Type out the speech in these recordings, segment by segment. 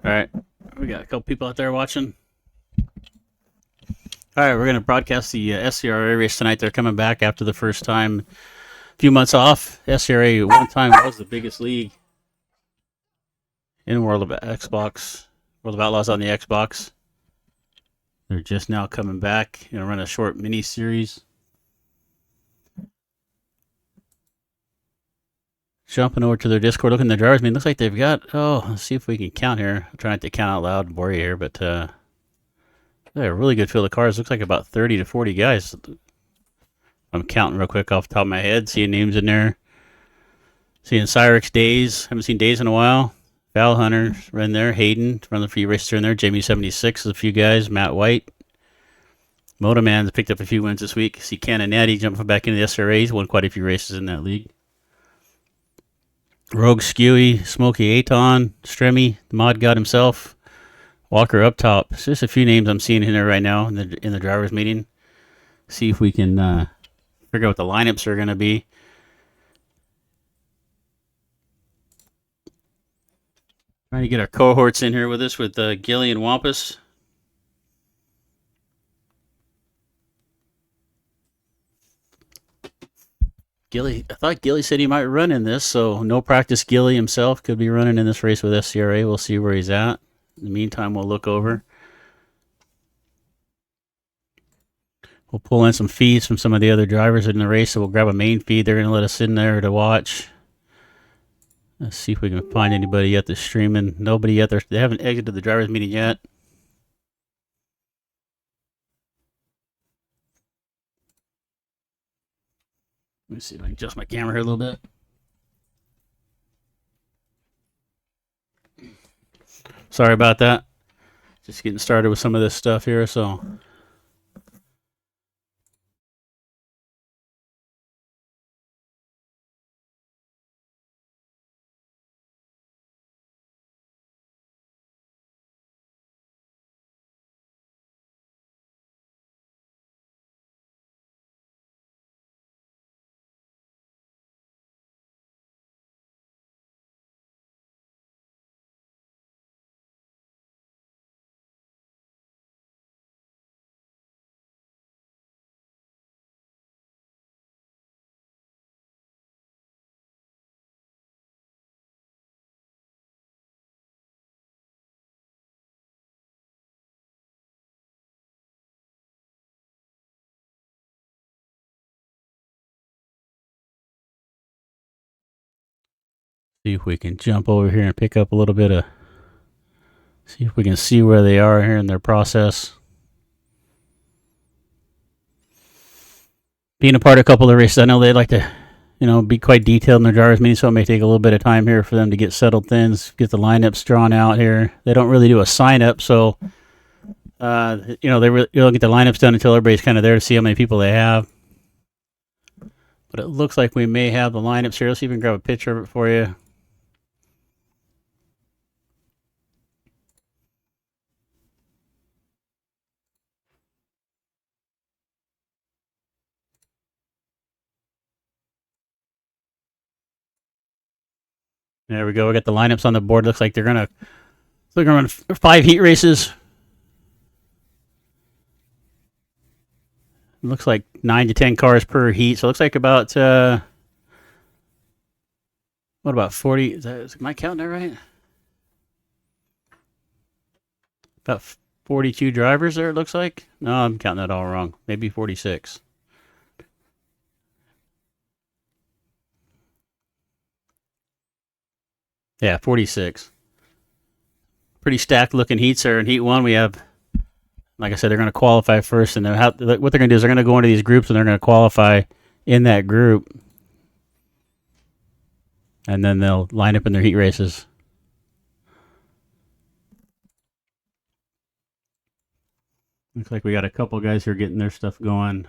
All right, we got a couple people out there watching. All right, we're going to broadcast the SCRA race tonight. They're coming back after the first time, a few months off. SCRA one time was the biggest league in World of Xbox, World of Outlaws on the Xbox. They're just now coming back. Going to run a short mini series. Jumping over to their Discord, looking at the drivers. I mean, looks like they've got. Oh, let's see if we can count here. I'm trying not to count out loud and bore you here, but they have a really good field of cars. Looks like about 30 to 40 guys. I'm counting real quick off the top of my head, seeing names in there. Seeing Cyrix Days. Haven't seen Days in a while. Val Hunter run there. Hayden run a few races in there. Jamie 76 is a few guys. Matt White. Motoman's picked up a few wins this week. See Cannon Natty jumping back into the SRAs. Won quite a few races in that league. Rogue Skewy, Smokey Aton, Stremmy, the mod god himself, Walker up top. It's just a few names I'm seeing in there right now in the drivers' meeting. See if we can figure out what the lineups are going to be. Trying to get our cohorts in here with us with Gilly and Wampus. Gilly, I thought Gilly said he might run in this, so no practice. Gilly himself could be running in this race with SCRA. We'll see where he's at. In the meantime, we'll look over. We'll pull in some feeds from some of the other drivers in the race, so we'll grab a main feed. They're going to let us in there to watch. Let's see if we can find anybody yet that's streaming. Nobody yet. They haven't exited the drivers' meeting yet. Let me see if I can adjust my camera here a little bit. Sorry about that. Just getting started with some of this stuff here, so. See if we can jump over here and pick up a little bit of. See if we can see where they are here in their process. Being a part of a couple of races, I know they'd like to, be quite detailed in their drivers' meeting, so it may take a little bit of time here for them to get settled in, get the lineups drawn out here. They don't really do a sign up, so they don't get the lineups done until everybody's kind of there to see how many people they have. But it looks like we may have the lineups here. Let's see if we can grab a picture of it for you. There we go. We got the lineups on the board. Looks like they're gonna run 5 heat races. It looks like 9 to 10 cars per heat. So it looks like about what about 40? Am I counting that right? About 42 drivers there. It looks like. No, I'm counting that all wrong. Maybe 46. Yeah, 46. Pretty stacked looking heats there. In heat 1, we have, like I said, they're going to qualify first, and what they're going to do is they're going to go into these groups and they're going to qualify in that group, and then they'll line up in their heat races. Looks like we got a couple guys here getting their stuff going.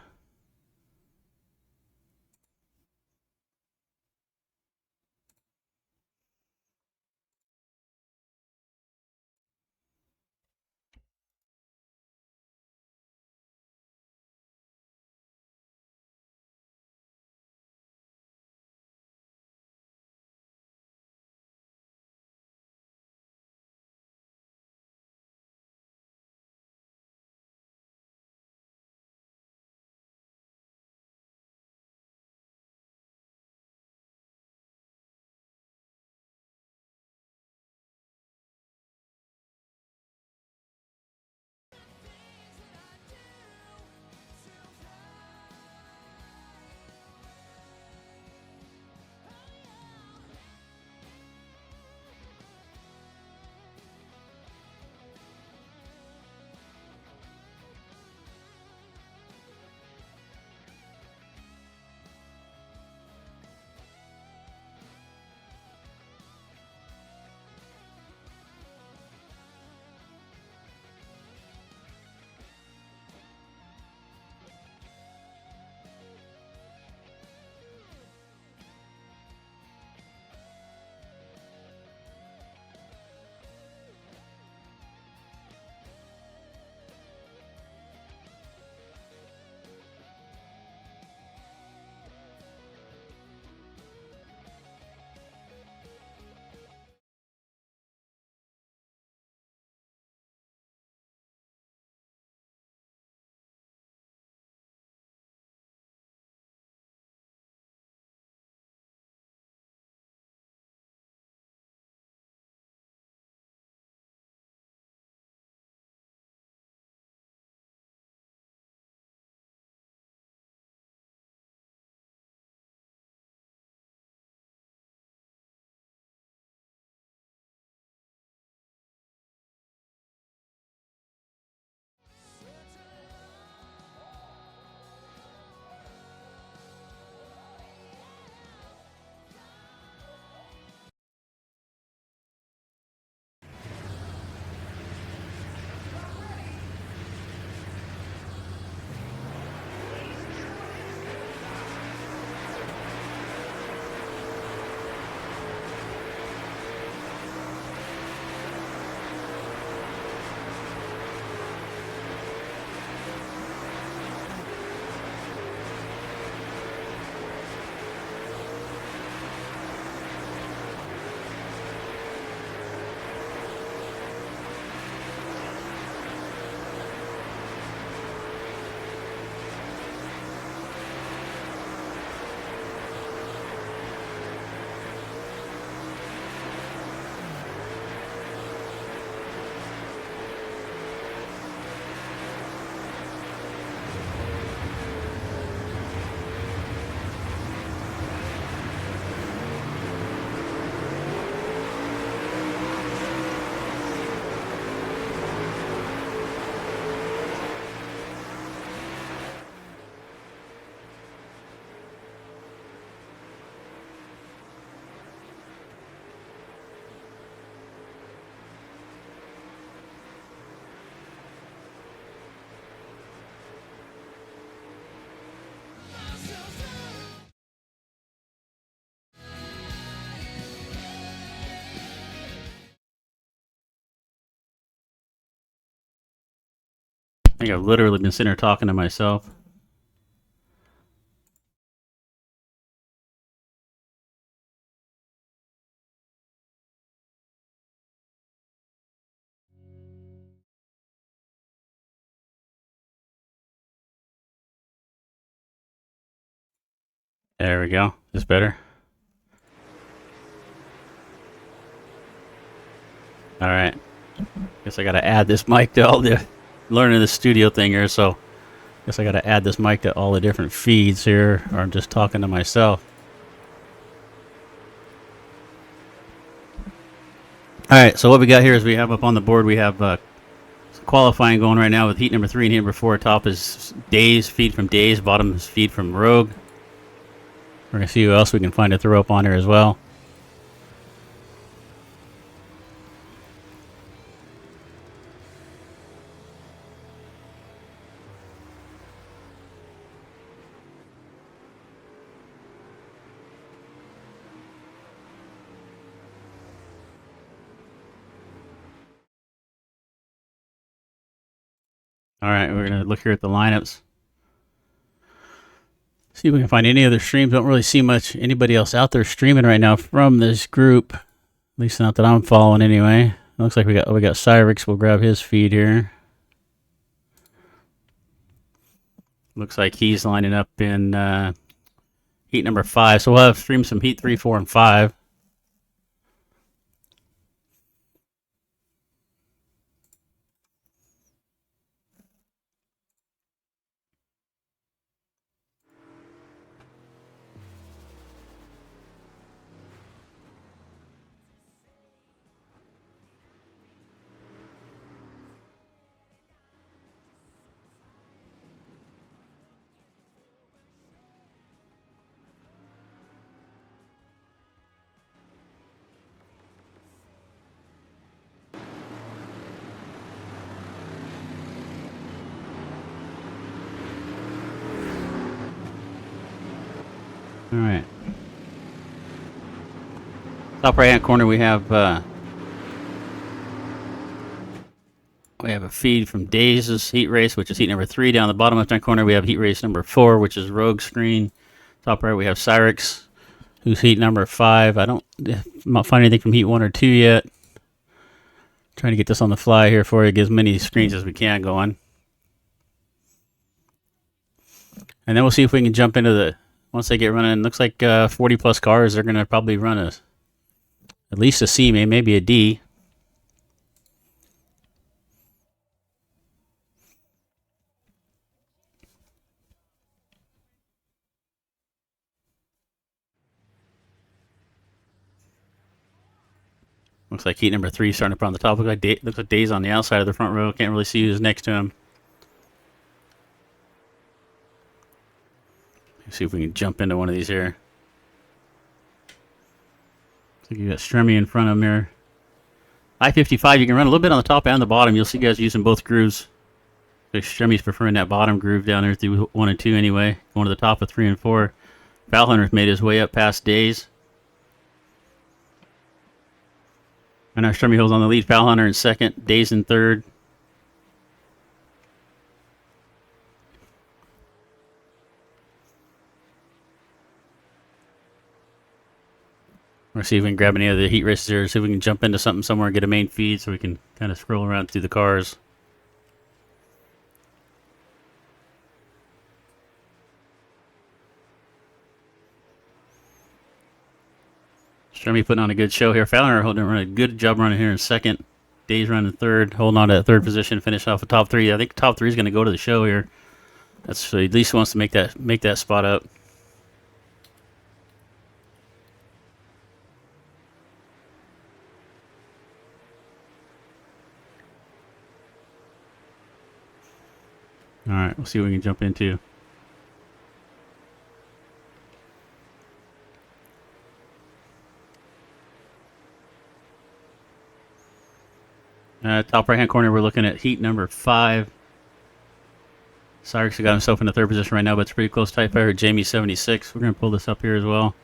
I think I've literally been sitting there talking to myself. There we go. Is better? All right. Guess I got to add this mic to all the learning the studio thing here. So guess I got to add this mic to all the different feeds here, or I'm just talking to myself. All right. So what we got here is we have up on the board, we have qualifying going right now with heat number 3 and heat number 4. Top is Days, feed from Days. Bottom is feed from Rogue. We're going to see who else we can find to throw up on here as well. All right, we're going to look here at the lineups. See if we can find any other streams. Don't really see much anybody else out there streaming right now from this group. At least not that I'm following anyway. It looks like we got Cyrix. We'll grab his feed here. Looks like he's lining up in heat number 5. So we'll have stream some heat 3, 4, and 5. All right. Top right hand corner we have a feed from Days' heat race, which is heat number 3. Down the bottom left hand corner we have heat race number 4, which is Rogue screen. Top right we have Cyrix, who's heat number 5. I'm not finding anything from heat 1 or 2 yet. Trying to get this on the fly here for you, get as many screens as we can going. And then we'll see if we can jump into once they get running. Looks like 40 plus cars. They're going to probably run at least a C, maybe a D. Looks like heat number 3 starting up on the top. Looks like Days on the outside of the front row. Can't really see who's next to him. Let's see if we can jump into one of these here. Looks like you got Stremmy in front of him here. I-55, you can run a little bit on the top and the bottom. You'll see guys using both grooves. Stremmy's preferring that bottom groove down there through 1 and 2 anyway. Going to the top of 3 and 4. Valhunter's made his way up past Days. And our Stremmy holds on the lead. Valhunter in second. Days in third. We'll see if we can grab any of the heat races here. See if we can jump into something somewhere and get a main feed so we can kind of scroll around through the cars. Stremmy putting on a good show here. Fowler holding a good job running here in second. Days running third, holding on to that third position, finish off the top 3. I think top 3 is going to go to the show here. That's at least wants to make that spot up. All right, we'll see what we can jump into. Top right-hand corner, we're looking at heat number 5. Cyrix got himself in the third position right now, but it's pretty close tight fire. Jamie 76. We're going to pull this up here as well.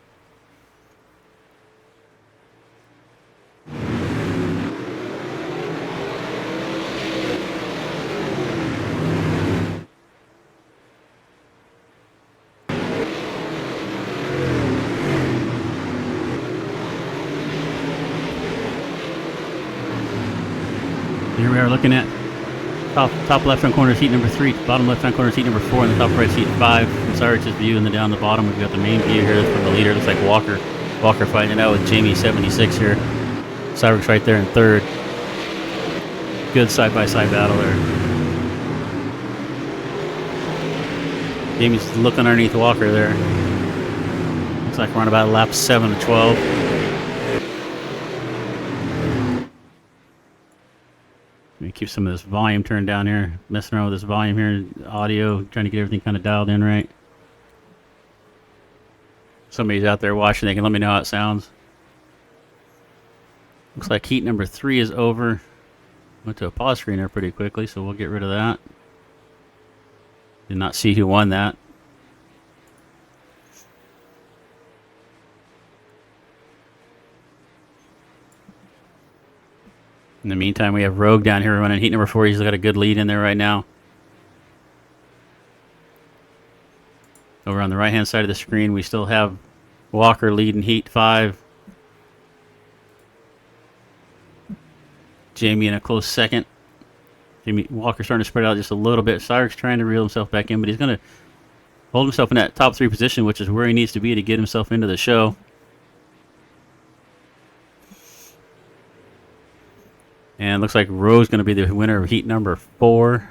Here we are looking at top left hand corner is heat number 3, bottom left hand corner is heat number 4, and the top right is heat 5. From Cyrus's view, and then down the bottom we've got the main view here from the leader. Looks like Walker fighting it out with Jamie 76 here. Cyrus right there in third. Good side-by-side battle there. Jamie's looking underneath Walker there. Looks like we're on about lap 7 of 12. Let me keep some of this volume turned down here. Messing around with this volume here, audio, trying to get everything kind of dialed in right. Somebody's out there watching, they can let me know how it sounds. Looks like heat number 3 is over. Went to a pause screen there pretty quickly, so we'll get rid of that. Did not see who won that. In the meantime, we have Rogue down here running heat number 4. He's got a good lead in there right now. Over on the right-hand side of the screen, we still have Walker leading heat 5. Jamie in a close second. Walker's starting to spread out just a little bit. Cyrus trying to reel himself back in, but he's going to hold himself in that top 3 position, which is where he needs to be to get himself into the show. And looks like Rowe's going to be the winner of heat number 4.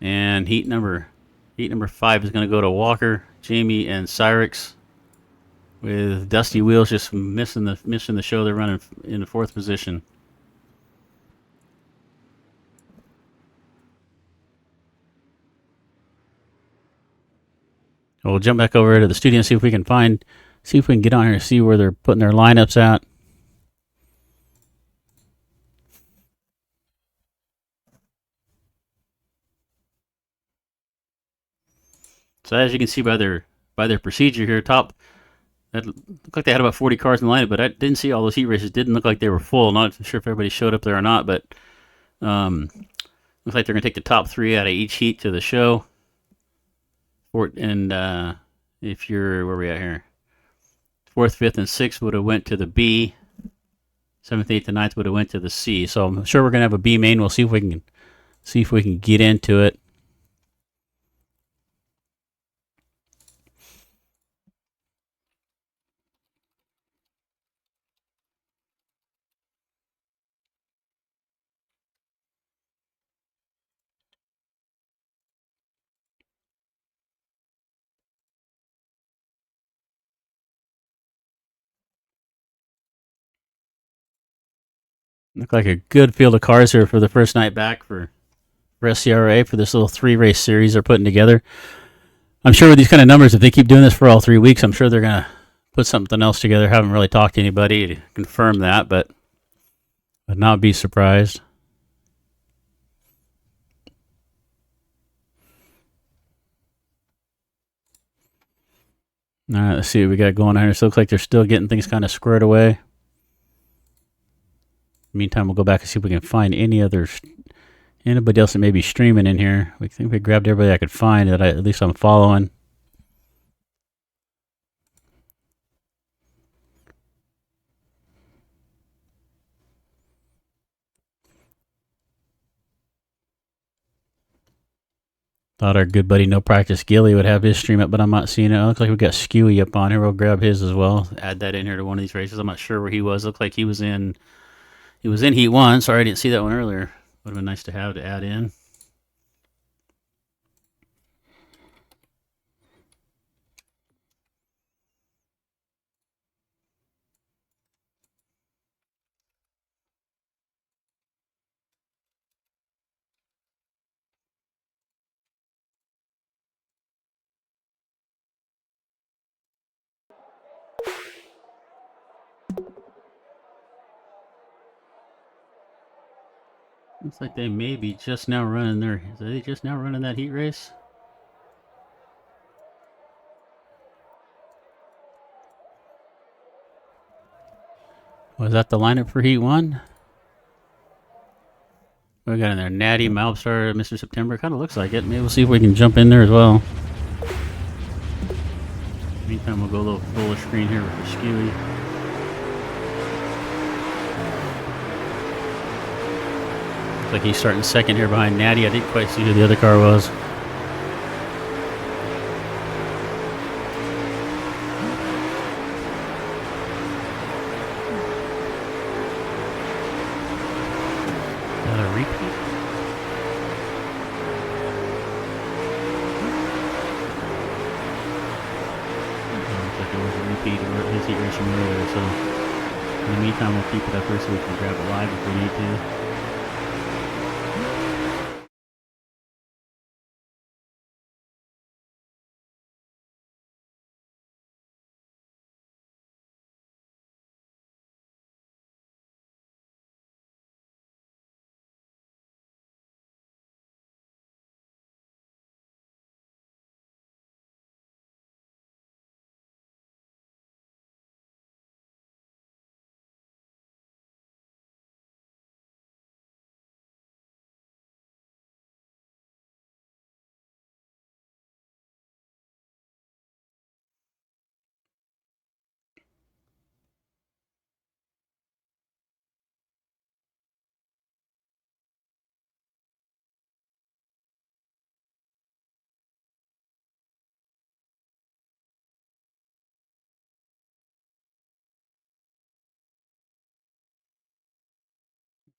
And heat number 5 is going to go to Walker, Jamie, and Cyrix. With Dusty Wheels just missing the show. They're running in the 4th position. We'll jump back over to the studio and see if we can get on here and see where they're putting their lineups at. So as you can see by their procedure here, that looked like they had about 40 cars in the lineup, but I didn't see all those heat races. Didn't look like they were full. Not sure if everybody showed up there or not, but looks like they're going to take the top 3 out of each heat to the show. And if you're, where are we at here? 4th, 5th, and 6th would have went to the B. 7th, 8th, and 9th would have went to the C. So I'm sure we're going to have a B main. We'll see if we can get into it. Look like a good field of cars here for the first night back for SCRA for this little 3-race series they're putting together. I'm sure with these kind of numbers, if they keep doing this for all 3 weeks, I'm sure they're going to put something else together. Haven't really talked to anybody to confirm that, but would not be surprised. All right, let's see what we got going on here. So it looks like they're still getting things kind of squared away. Meantime, we'll go back and see if we can find anybody else that may be streaming in here. We think we grabbed everybody I could find that at least I'm following. Thought our good buddy No Practice Gilly would have his stream up, but I'm not seeing it. It looks like we got Skewy up on here. We'll grab his as well. Add that in here to one of these races. I'm not sure where he was. Looked like he was in heat 1. Sorry I didn't see that one earlier. Would have been nice to have to add in. Looks like they may be just now running are they just now running that heat race? Was that the lineup for heat 1? What we got in there? Natty, Malpstar, Mr. September. Kind of looks like it. Maybe we'll see if we can jump in there as well. Meantime, we'll go a little fuller screen here with the skewy. Looks like he's starting second here behind Natty. I didn't quite see who the other car was. His heat racing earlier, so in the meantime we'll keep it up here so we can grab it live if we need to.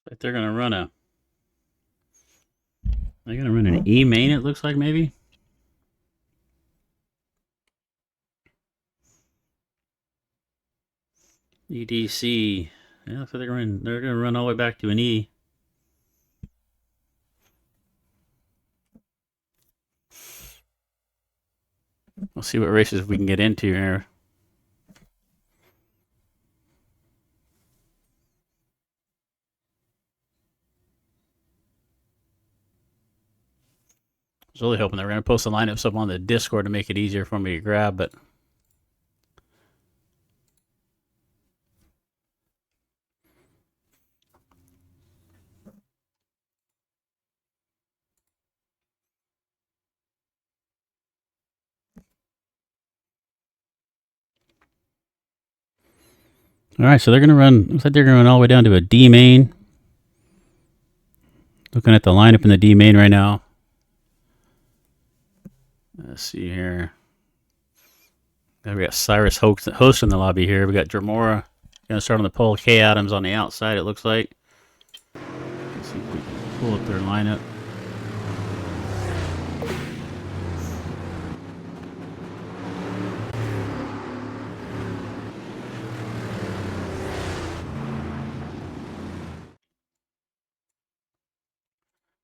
But they're gonna run an E main, it looks like, maybe. EDC. Yeah, so they're gonna run all the way back to an E. We'll see what races we can get into here. I was really hoping they were going to post the lineups up on the Discord to make it easier for me to grab, but all right, so they're going to run, looks like they're going to run all the way down to a D main. Looking at the lineup in the D main right now. Let's see here. We got Cyrus host in the lobby here. We got Dramora going to start on the pole. K Adams on the outside, it looks like. Let's see if we can pull up their lineup.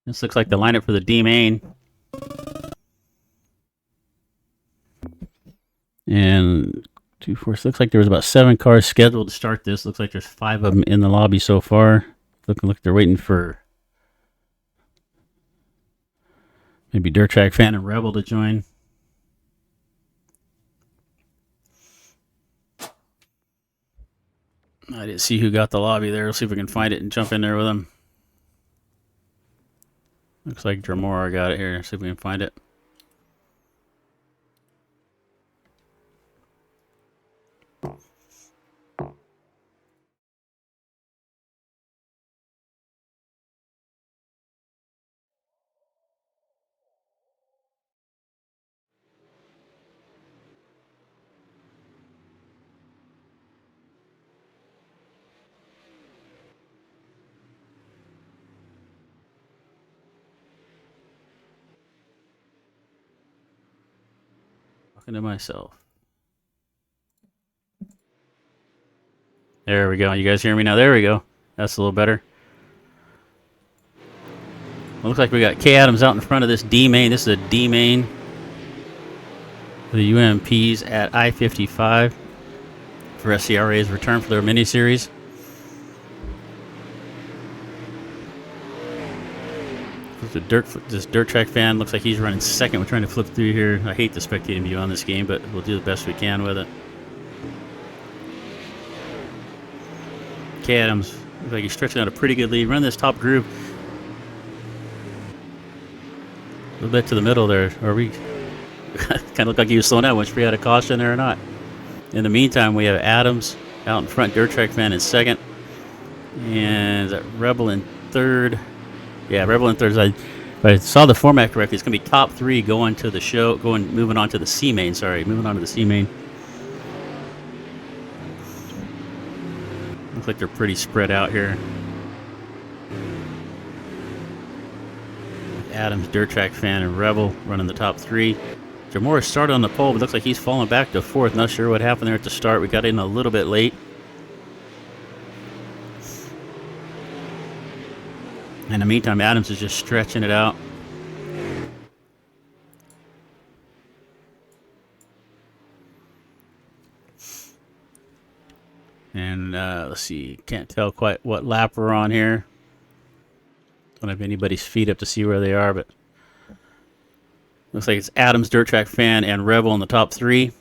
This looks like the lineup for the D main. And 2, 4, looks like there was about 7 cars scheduled to start this. Looks like there's 5 of them in the lobby so far. Looking like they're waiting for maybe Dirt Track Fan and Rebel to join. I didn't see who got the lobby there. Let's see if we can find it and jump in there with them. Looks like Dramora got it here. Let's see if we can find it. Talking to myself. There we go. You guys hear me now? There we go. That's a little better. Well, looks like we got K Adams out in front of this D main. This is a D main for the UMPs at I-55 for SCRA's return for their mini-series. This Dirt Track Fan looks like he's running second. We're trying to flip through here. I hate the spectating view on this game, but we'll do the best we can with it. K Adams looks like he's stretching out a pretty good lead. Run this top group a little bit to the middle there. Are we? Kind of looked like he was slowing down, which we had a caution there or not. In the meantime, we have Adams out in front, Dirt Track Fan in second, and Rebel in third. Yeah, Rebel in third. If I saw the format correctly, it's going to be top 3 going to the show, moving on to the C main. Sorry, moving on to the C main. Looks like they're pretty spread out here. Adams, Dirt Track Fan, and Rebel running the top 3. Jamora started on the pole, but looks like he's falling back to 4th. Not sure what happened there at the start. We got in a little bit late. In the meantime, Adams is just stretching it out. And let's see, can't tell quite what lap we're on here. Don't have anybody's feet up to see where they are, but looks like it's Adams, Dirt Track Fan, and Rebel in the top 3.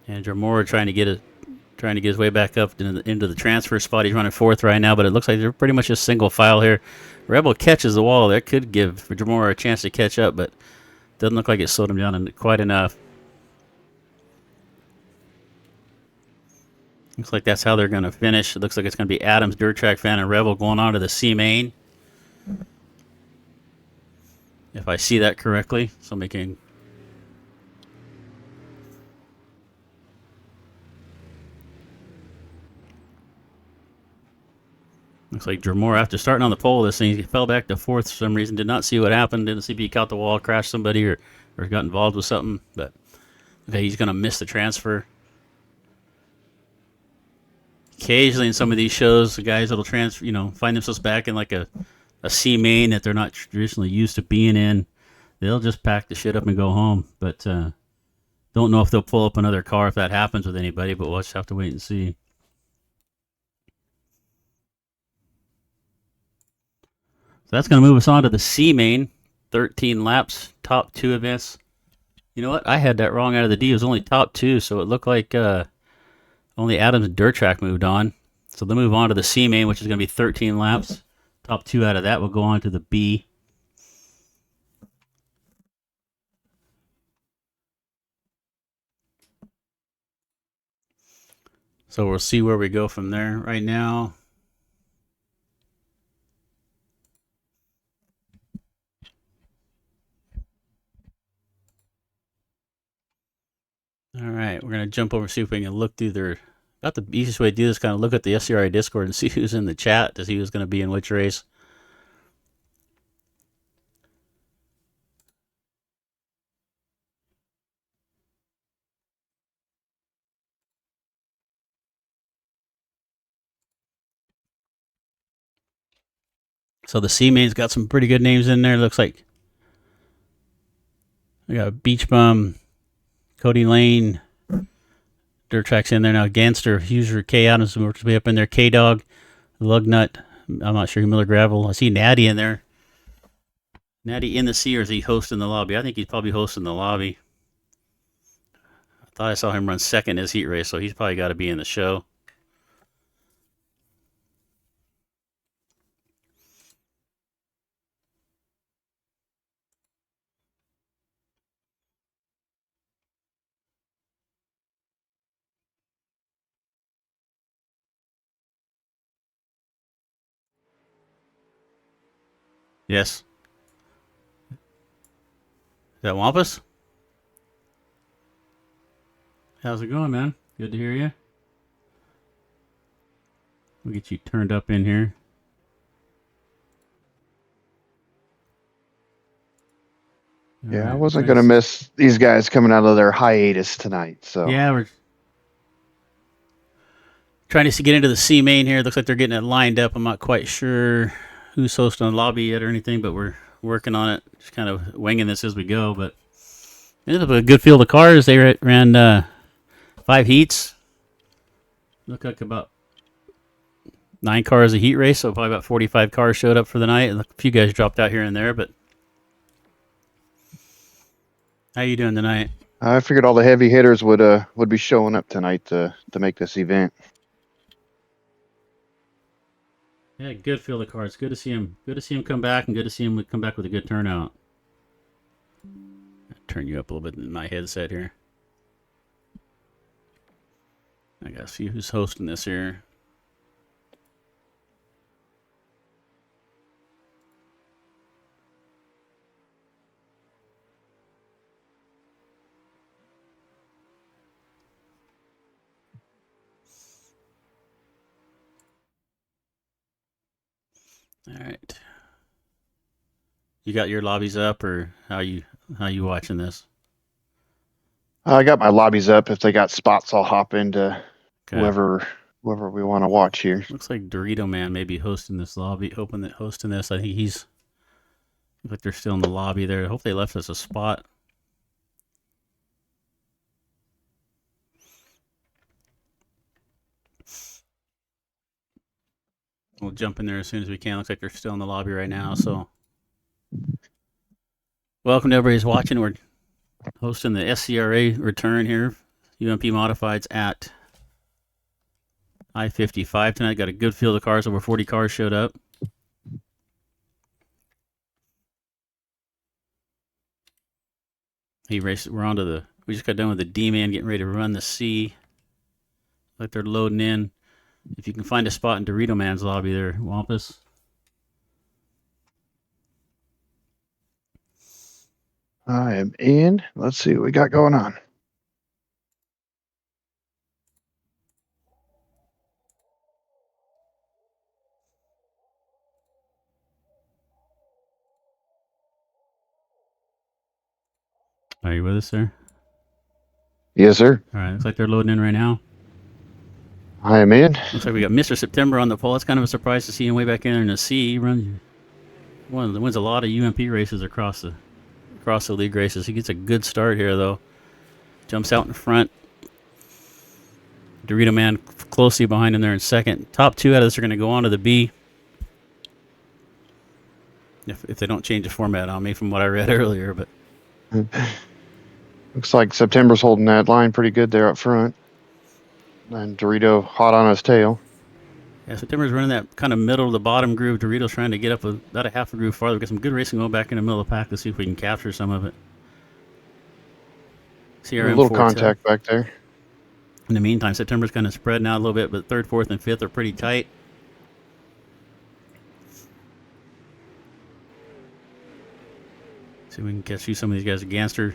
And Jamora trying to get his way back up into the transfer spot. He's running 4th right now, but it looks like they're pretty much just single file here. Rebel catches the wall. That could give Jamora a chance to catch up, but doesn't look like it slowed him down quite enough. Looks like that's how they're going to finish. It looks like it's going to be Adams, Dirt Track Fan, and Rebel going on to the C main. If I see that correctly. So making... Looks like Jamora, after starting on the pole, this thing, he fell back to 4th for some reason. Did not see what happened. Didn't see if he caught the wall, crashed somebody, or got involved with something. But okay, he's going to miss the transfer. Occasionally in some of these shows, the guys that'll transfer, find themselves back in like a C main that they're not traditionally used to being in, they'll just pack the shit up and go home. But don't know if they'll pull up another car if that happens with anybody, but we'll just have to wait and see. So that's going to move us on to the C main. 13 laps, top 2 events. You know what? I had that wrong out of the D. It was only top 2, so it looked like only Adams and Dirt Track moved on. So they'll move on to the C main, which is going to be 13 laps. Top 2 out of that will go on to the B. So we'll see where we go from there. Right now, all right, we're going to jump over, see if we can look through their... About the easiest way to do this, kind of look at the SCRA Discord and see who's in the chat to see who's going to be in which race. So the C main's got some pretty good names in there. Looks like we got Beach Bum, Cody Lane, Dirt Track's in there now. Gangster, Huser, K Adams will be up in there. K Dog, Lugnut. I'm not sure who Miller Gravel. I see Natty in there. Natty in the C, or is he hosting the lobby? I think he's probably hosting the lobby. I thought I saw him run 2nd in his heat race, so he's probably got to be in the show. Yes. Is that Wampus? How's it going, man? Good to hear you. We'll get you turned up in here. Yeah, I wasn't going to miss these guys coming out of their hiatus tonight. So yeah, we're trying to get into the C main here. It looks like they're getting it lined up. I'm not quite sure who's hosting the lobby yet or anything, but we're working on it. Just kind of winging this as we go. But it ended up a good field of cars. They ran 5 heats. Looked like about 9 cars a heat race, so probably about 45 cars showed up for the night. A few guys dropped out here and there, but how you doing tonight? I figured all the heavy hitters would be showing up tonight to make this event. Yeah, good field of cars. Good to see him. Good to see him come back, and good to see him come back with a good turnout. turn you up a little bit in my headset here. I gotta see who's hosting this here. All right. You got your lobbies up, or how you watching this? I got my lobbies up. If they got spots, I'll hop into Okay. whoever we want to watch here. Looks like Dorito Man may be hosting this lobby. Hosting this. I think he's. Looks like they're still in the lobby there. I hope they left us a spot. We'll jump in there as soon as we can. Looks like they're still in the lobby right now. So, welcome to everybody who's watching. We're hosting the SCRA return here, UMP Modifieds at I-55 tonight. Got a good field of cars. Over 40 cars showed up. We're on to the. We just got done with the D-Man getting ready to run the C. Like they're loading in. If you can find a spot in Dorito Man's lobby there, Wampus. I am in. Let's see what we got going on. Are you with us, sir? Yes, sir. All right, looks like they're loading in right now. I am in. Looks like we got Mr. September on the pole. It's kind of a surprise to see him way back in the C. He wins a lot of UMP races across the league races. He gets a good start here, though. Jumps out in front. Dorito Man closely behind him there in second. Top two out of this are going to go on to the B. If they don't change the format on me from what I read earlier, but Looks like September's holding that line pretty good there up front. And Dorito hot on his tail. yeah, September's running that kind of middle to the bottom groove. Dorito's trying to get up about a half a groove farther. We've got some good racing going back in the middle of the pack. Let's see if we can capture some of it. CRM a little contact back there. In the meantime, September's kind of spread now a little bit, but third, fourth, and fifth are pretty tight. See if we can catch you some of these guys. Ganster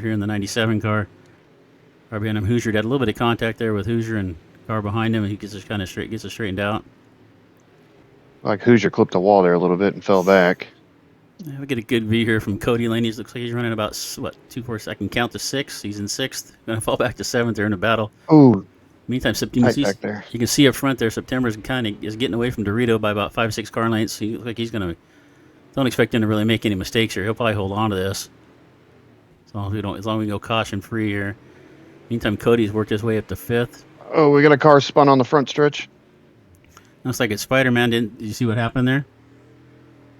here in the 97 car. Car behind him, Hoosier got a little bit of contact there with Hoosier and car behind him, and he gets it kind of straightened out. Like Hoosier clipped the wall there a little bit and fell back. Yeah, we get a good view here from Cody Lane. Looks like he's running about 2-4. I can count to 6. He's in 6th. Going to fall back to 7th. They're in a battle. Oh. Meantime, you can see up front there, September's is getting away from Dorito by about 5-6 car lengths. He looks like he's going to. Don't expect him to really make any mistakes here. He'll probably hold on to this. As long as we go caution free here. Meantime, Cody's worked his way up to 5th. Oh, we got a car spun on the front stretch. Looks like it's Spider-Man. Did you see what happened there?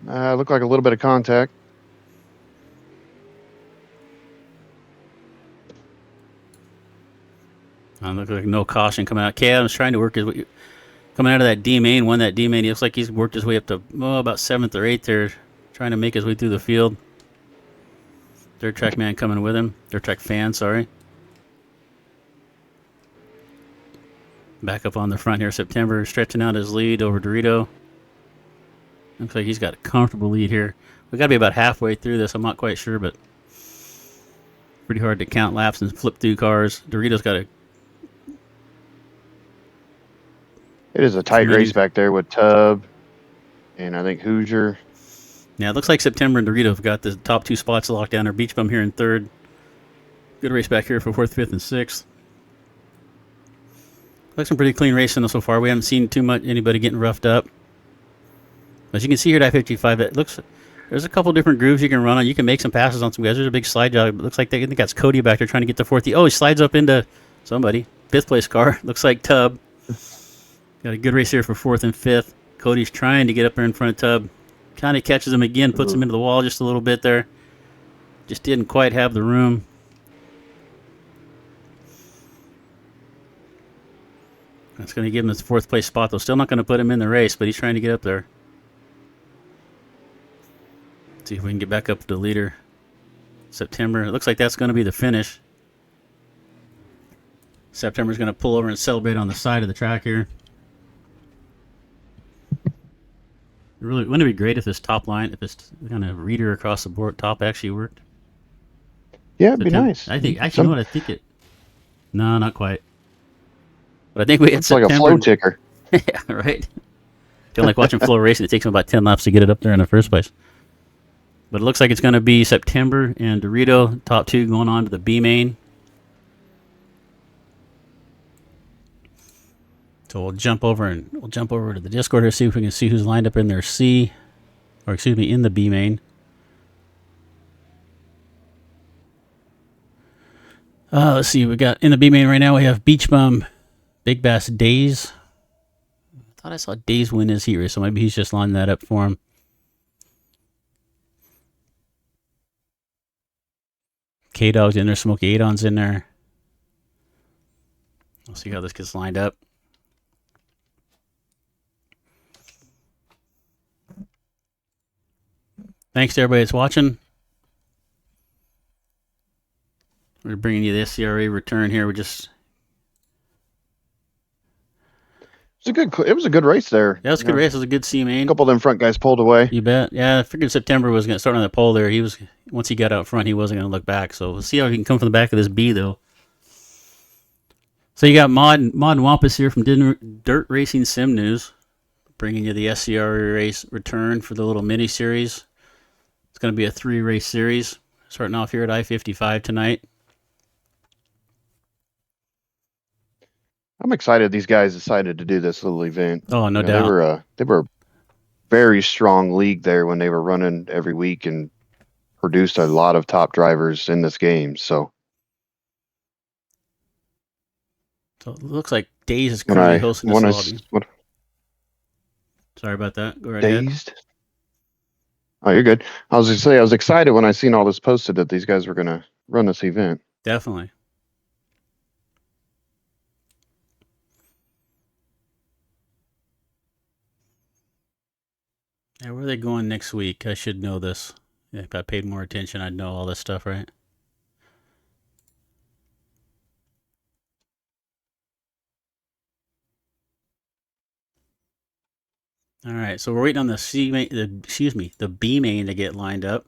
Looked like a little bit of contact. Look like no caution coming out. Adam's trying to work his way. Coming out of that D main, won that D main. He looks like he's worked his way up to about 7th or 8th there, trying to make his way through the field. Dirt track man coming with him. Dirt track fan, sorry. Back up on the front here, September stretching out his lead over Dorito. Looks like he's got a comfortable lead here. We got to be about halfway through this. I'm not quite sure, but pretty hard to count laps and flip through cars. Dorito's got a. It is a tight race back there with Tubb and I think Hoosier. Yeah, it looks like September and Dorito have got the top 2 spots locked down. Their Beach Bum here in 3rd. Good race back here for 4th, 5th, and 6th. Looks some pretty clean racing so far. We haven't seen too much anybody getting roughed up. As you can see here at I-55, there's a couple different grooves you can run on. You can make some passes on some guys. There's a big slide job. It looks like I think that's Cody back there trying to get to 4th. Oh, he slides up into somebody. 5th place car. Looks like Tubb. Got a good race here for 4th and 5th. Cody's trying to get up there in front of Tubb. Kind of catches him again, puts him into the wall just a little bit there. Just didn't quite have the room. That's going to give him his 4th place spot, though. Still not going to put him in the race, but he's trying to get up there. See if we can get back up to the leader. September. It looks like that's going to be the finish. September's going to pull over and celebrate on the side of the track here. Really, wouldn't it be great if this top line, if this kind of reader across the board top actually worked? Yeah, it'd be nice. I think, actually, you know what? I think it. No, not quite. But I think we had It's September. like a flow ticker. Yeah, right. Feel like watching flow racing. It takes them about 10 laps to get it up there in the first place. But it looks like it's going to be September and Dorito, top two, going on to the B main. So we'll jump over to the Discord here, see if we can see who's lined up in their C, or excuse me, in the B main. Let's see, we got in the B main right now. We have Beach Bum, Big Bass Days. I thought I saw Days win his heat race, so maybe he's just lining that up for him. K-Dog's in there, Smokey Adon's in there. We'll see how this gets lined up. Thanks to everybody that's watching. We're bringing you the SCRA return here. It was a good race there. Yeah, it was a good race. It was a good C main. A couple of them front guys pulled away. You bet. Yeah, I figured September was going to start on the pole there. Once he got out front, he wasn't going to look back. So we'll see how he can come from the back of this B, though. So you got Mod and Wampus here from Dirt Racing Sim News, bringing you the SCRA race return for the little mini series. It's going to be a 3-race series, starting off here at I-55 tonight. I'm excited these guys decided to do this little event. Oh, no doubt. They were a very strong league there when they were running every week and produced a lot of top drivers in this game. So it looks like Days is currently hosting this lobby. Sorry about that. Go right ahead. Oh, you're good. I was going to say, I was excited when I seen all this posted that these guys were going to run this event. Definitely. Yeah, where are they going next week? I should know this. Yeah, if I paid more attention, I'd know all this stuff, right? All right, so we're waiting on the B main to get lined up.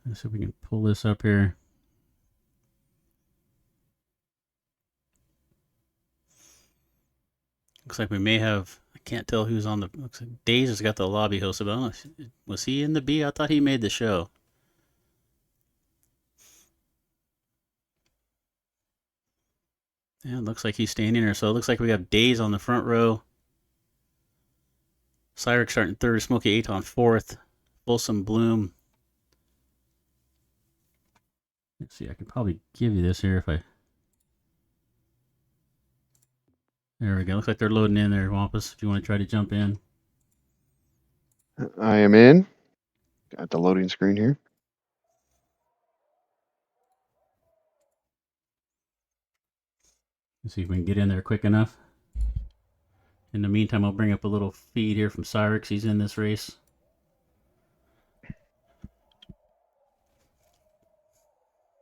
Let's see if we can pull this up here. Looks like we may have. I can't tell who's on the. Looks like Days has got the lobby hosted. But I don't know, was he in the B? I thought he made the show. Yeah, it looks like he's standing there. So it looks like we have Days on the front row. Cyrix starting third. Smokey Aton fourth. Folsom Bloom. Let's see. I could probably give you this here if I. There we go. Looks like they're loading in there, Wampus, if you want to try to jump in. I am in. Got the loading screen here. Let's see if we can get in there quick enough. In the meantime, I'll bring up a little feed here from Cyrix. He's in this race.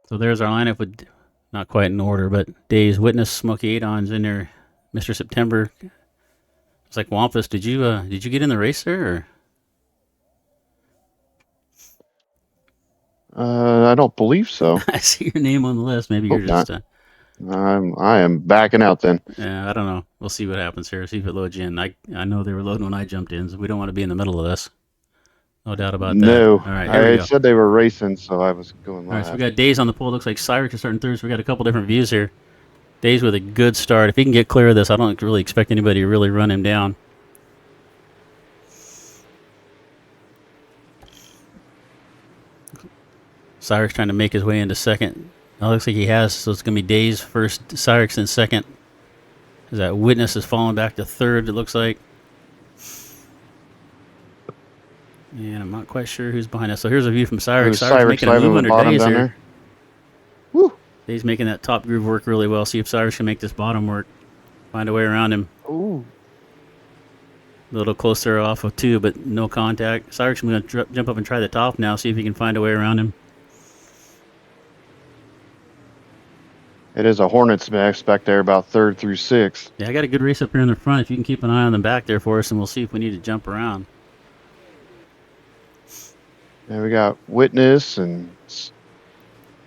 So there's our lineup with, not quite in order, but Days, Witness, Smokey Adon's in there. Mr. September. It's like, Wampus, did you get in the race there? Or? I don't believe so. I see your name on the list. Maybe you're just. I am backing out then. Yeah, I don't know. We'll see what happens here. See if it loads you in. I know they were loading when I jumped in, so we don't want to be in the middle of this. No doubt about that. No. All right, here we go. I said they were racing, so I was going live. All right, so we got Days on the pole. Looks like Cyrix is starting third. So we got a couple different views here. Days with a good start. If he can get clear of this, I don't really expect anybody to really run him down. Cyrix trying to make his way into second. It looks like he has, so it's going to be Days first, Cyrix in second. As that Witness is falling back to third, it looks like. And I'm not quite sure who's behind us. So here's a view from Cyrix. Cyrix making a move under Days here. Woo. Days making that top groove work really well. See if Cyrix can make this bottom work. Find a way around him. Ooh. A little closer off of 2, but no contact. Cyrus is going to jump up and try the top now, see if he can find a way around him. It is a Hornets mess back there, about 3rd through 6th. Yeah, I got a good race up here in the front. If you can keep an eye on the back there for us, and we'll see if we need to jump around. And we got Witness and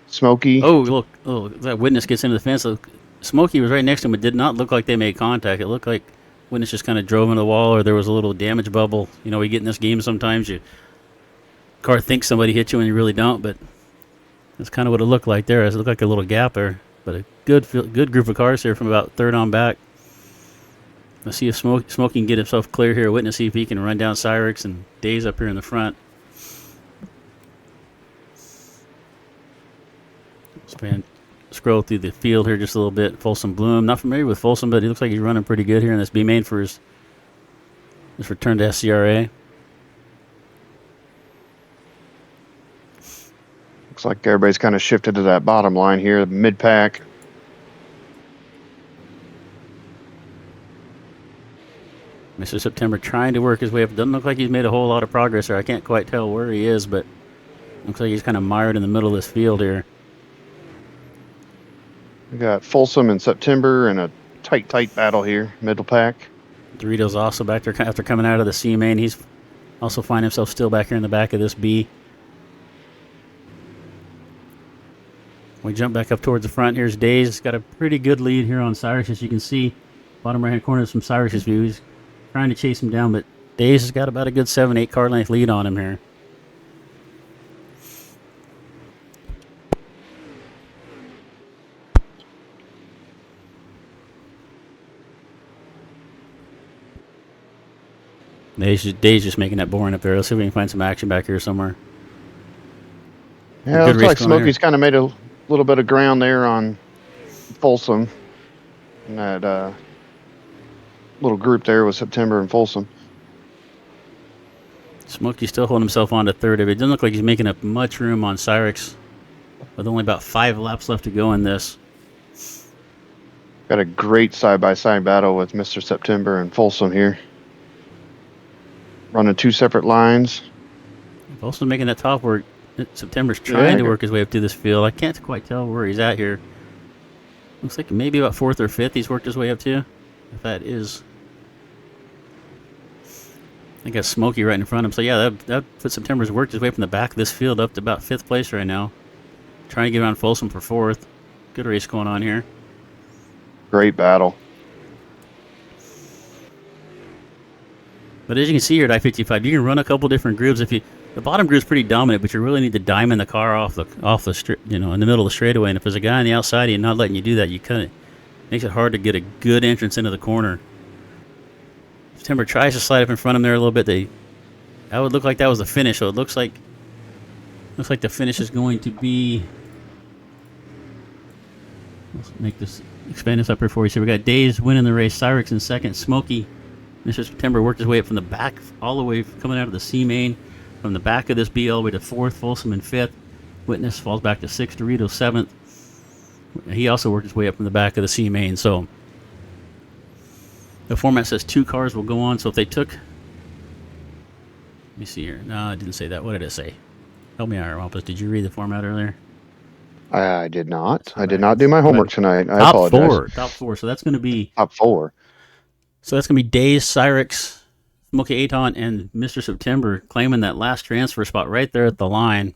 Smokey. Oh, look. Oh, that Witness gets into the fence. Look, Smokey was right next to him. It did not look like they made contact. It looked like Witness just kind of drove into the wall, or there was a little damage bubble. You know, we get in this game sometimes. Your car thinks somebody hit you and you really don't, but that's kind of what it looked like there. It looked like a little gap there. But a good group of cars here from about 3rd on back. Let's see if Smokey can get himself clear here. Witness, see if he can run down Cyrix and Days up here in the front. Scroll through the field here just a little bit. Folsom Bloom. Not familiar with Folsom, but he looks like he's running pretty good here in this B main for his return to SCRA. Looks like everybody's kind of shifted to that bottom line here, mid-pack. Mr. September trying to work his way up. Doesn't look like he's made a whole lot of progress there. I can't quite tell where he is, but looks like he's kind of mired in the middle of this field here. We got Folsom and September in a tight battle here, middle pack. Doritos also back there after coming out of the C main. He's also finding himself still back here in the back of this B. We jump back up towards the front. Here's Days. He's got a pretty good lead here on Cyrus, as you can see. Bottom right-hand corner is from Cyrus's view. He's trying to chase him down, but Days has got about a good 7-8 car length lead on him here. Days just making that boring up there. Let's see if we can find some action back here somewhere. Yeah, looks like Smokey's kind of made a little bit of ground there on Folsom. And that little group there was September and Folsom. Smokey's still holding himself on to 3rd. It doesn't look like he's making up much room on Cyrix, with only about 5 laps left to go in this. Got a great side-by-side battle with Mr. September and Folsom here. Running 2 separate lines. Folsom's making that top work. September's trying to work his way up through this field. I can't quite tell where he's at here. Looks like maybe about 4th or 5th he's worked his way up to. If that is. I think that's Smokey right in front of him. So yeah, that puts September's worked his way from the back of this field up to about 5th place right now. Trying to get around Folsom for 4th. Good race going on here. Great battle. But as you can see here at I-55, you can run a couple different grooves. The bottom groove is pretty dominant, but you really need to diamond the car off the in the middle of the straightaway. And if there's a guy on the outside and not letting you do that, you kind of makes it hard to get a good entrance into the corner. September tries to slide up in front of him there a little bit. That would look like that was the finish. So it looks like the finish is going to be. Let's expand this up here for you. So we got Days winning the race, Cyrix in 2nd, Smokey. Mr. September worked his way up from the back, all the way coming out of the C main, from the back of this B all the way to 4th, Folsom in 5th. Witness falls back to 6th, Doritos 7th. He also worked his way up from the back of the C main. So the format says 2 cars will go on. So if they took, let me see here. No, I didn't say that. What did it say? Help me out, Wampus. Did you read the format earlier? I did not. I did not do my homework tonight. I apologize. Top four. So that's going to be top 4. So that's going to be Days, Cyrix, Smokey Aton, and Mr. September claiming that last transfer spot right there at the line.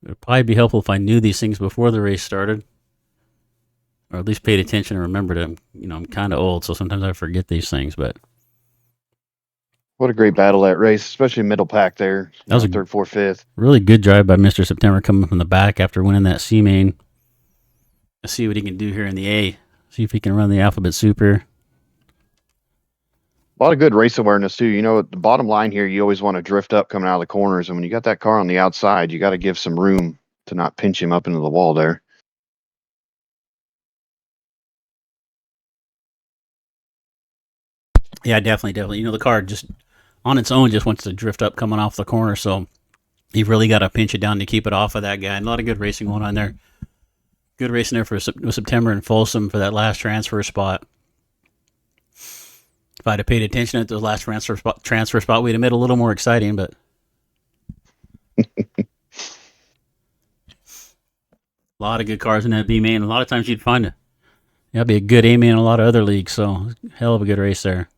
It would probably be helpful if I knew these things before the race started, or at least paid attention and remembered them. I'm kind of old, so sometimes I forget these things. But what a great battle that race, especially middle pack there. That was 3rd, 4th, 5th. Really good drive by Mr. September coming from the back after winning that C main. Let's see what he can do here in the A. See if he can run the Alphabet Super. A lot of good race awareness, too. The bottom line here, you always want to drift up coming out of the corners. And when you got that car on the outside, you got to give some room to not pinch him up into the wall there. Yeah, definitely. The car just on its own just wants to drift up coming off the corner. So you've really got to pinch it down to keep it off of that guy. And a lot of good racing going on there. Good racing there for September and Folsom for that last transfer spot. If I'd have paid attention at the last transfer spot, we'd have made it a little more exciting. But a lot of good cars in that B main. A lot of times you'd find that'd be a good A main in a lot of other leagues. So hell of a good race there.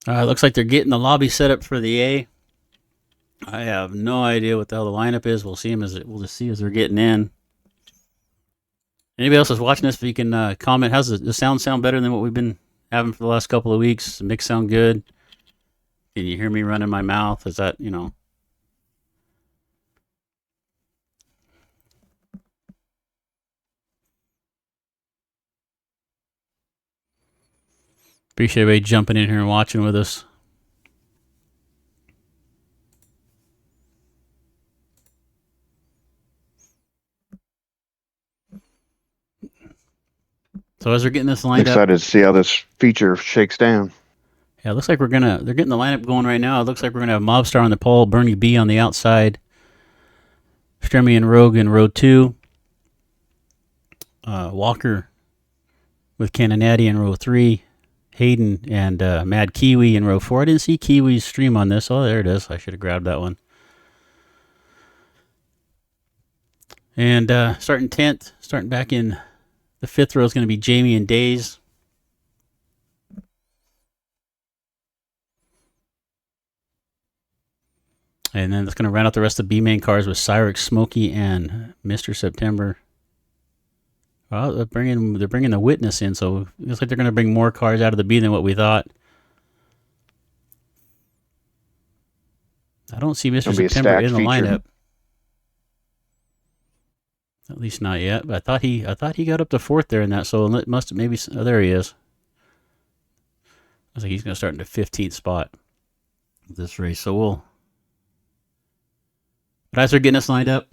Looks like they're getting the lobby set up for the A. I have no idea what the hell the lineup is. We'll see them we'll just see as they're getting in. Anybody else is watching this, if you can comment, how's the sound better than what we've been having for the last couple of weeks? The mix sound good? Can you hear me running my mouth? Is that, appreciate everybody jumping in here and watching with us. So as they're getting this lined up, excited to see how this feature shakes down. Yeah, it looks like they're getting the lineup going right now. It looks like we're gonna have Mobstar on the pole, Bernie B on the outside, Stremy and Rogue in row 2, Walker with Cannonati in row 3, Hayden and Mad Kiwi in row 4. I didn't see Kiwi's stream on this. Oh, there it is. I should have grabbed that one. And starting 10th, starting back in the 5th row is going to be Jamie and Days. And then it's going to round out the rest of the B main cars with Cyrix, Smokey, and Mr. September. Well, they're bringing the Witness in, so it looks like they're going to bring more cars out of the B than what we thought. I don't see Mr. September in the lineup. At least not yet. But I thought he got up to 4th there in that. So it must maybe there he is. Looks like he's going to start in the 15th spot of this race. So but as they're getting us lined up,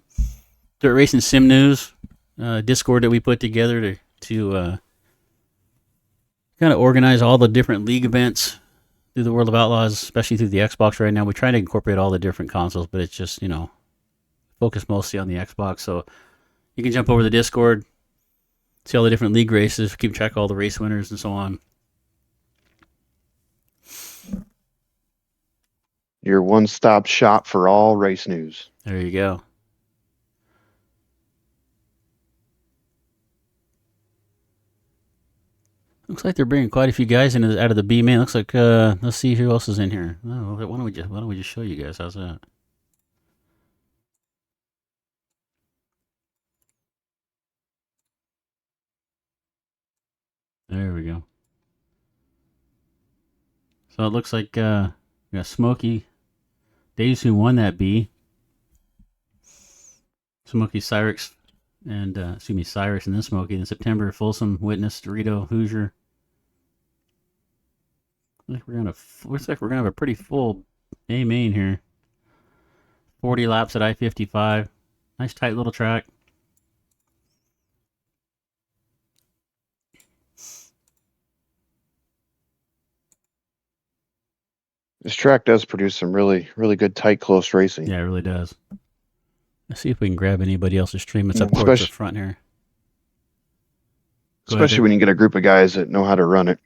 Dirt Racing Sim News Discord that we put together to kind of organize all the different league events through the World of Outlaws, especially through the Xbox right now. We're trying to incorporate all the different consoles, but it's just, focus mostly on the Xbox. So you can jump over the Discord, see all the different league races, keep track of all the race winners and so on. Your one-stop shop for all race news. There you go. Looks like they're bringing quite a few guys out of the B main. Looks like let's see who else is in here. Oh, why don't we just show you guys? How's that? There we go. So it looks like we got Smokey, Days who won that B. Smokey, Cyrix, and Cyrus, and then Smokey. In September, Folsom, Witness, Dorito, Hoosier. Looks like we're gonna have a pretty full A main here. 40 laps at I-55. Nice tight little track. This track does produce some really, really good tight, close racing. Yeah, it really does. Let's see if we can grab anybody else's stream. It's up towards the front here. Especially when you get a group of guys that know how to run it.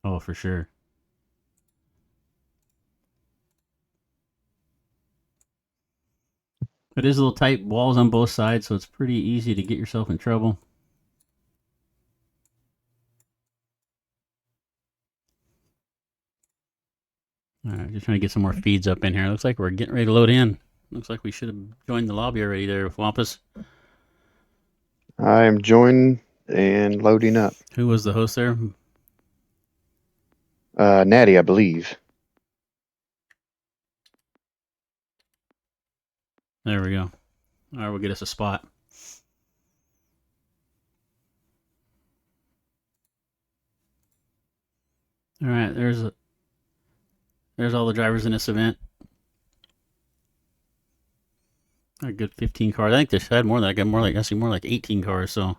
Oh, for sure. It is a little tight, walls on both sides, so it's pretty easy to get yourself in trouble. All right, just trying to get some more feeds up in here. Looks like we're getting ready to load in. Looks like we should have joined the lobby already there with Wampus. I am joining and loading up. Who was the host there? Natty, I believe. There we go. All right, we'll get us a spot. All right, there's all the drivers in this event. A good 15 cars. I think they had more than that. I see more like 18 cars. So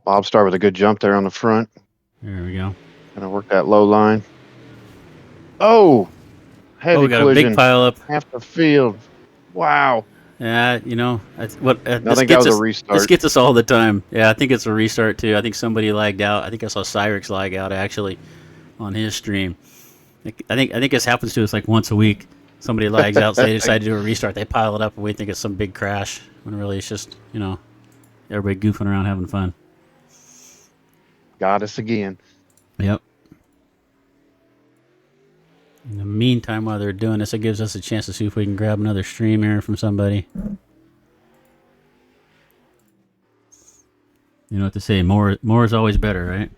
Mobstar with a good jump there on the front. there we go. Gonna work that low line. Oh, Oh, heavy we got a big collision. pile up. Half the field. Wow. Yeah, you know, what I this think that gets was a us. This restart. gets us all the time. Yeah, I think it's a restart too. I think somebody lagged out. I think I saw Cyrix lag out actually on his stream. I think this happens to us like once a week. Somebody lags out, so they decide to do a restart. They pile it up, and we think it's some big crash. When really it's just everybody goofing around having fun. Got us again. Yep. In the meantime, while they're doing this, it gives us a chance to see if we can grab another stream here from somebody. You know what to say. More is always better, right?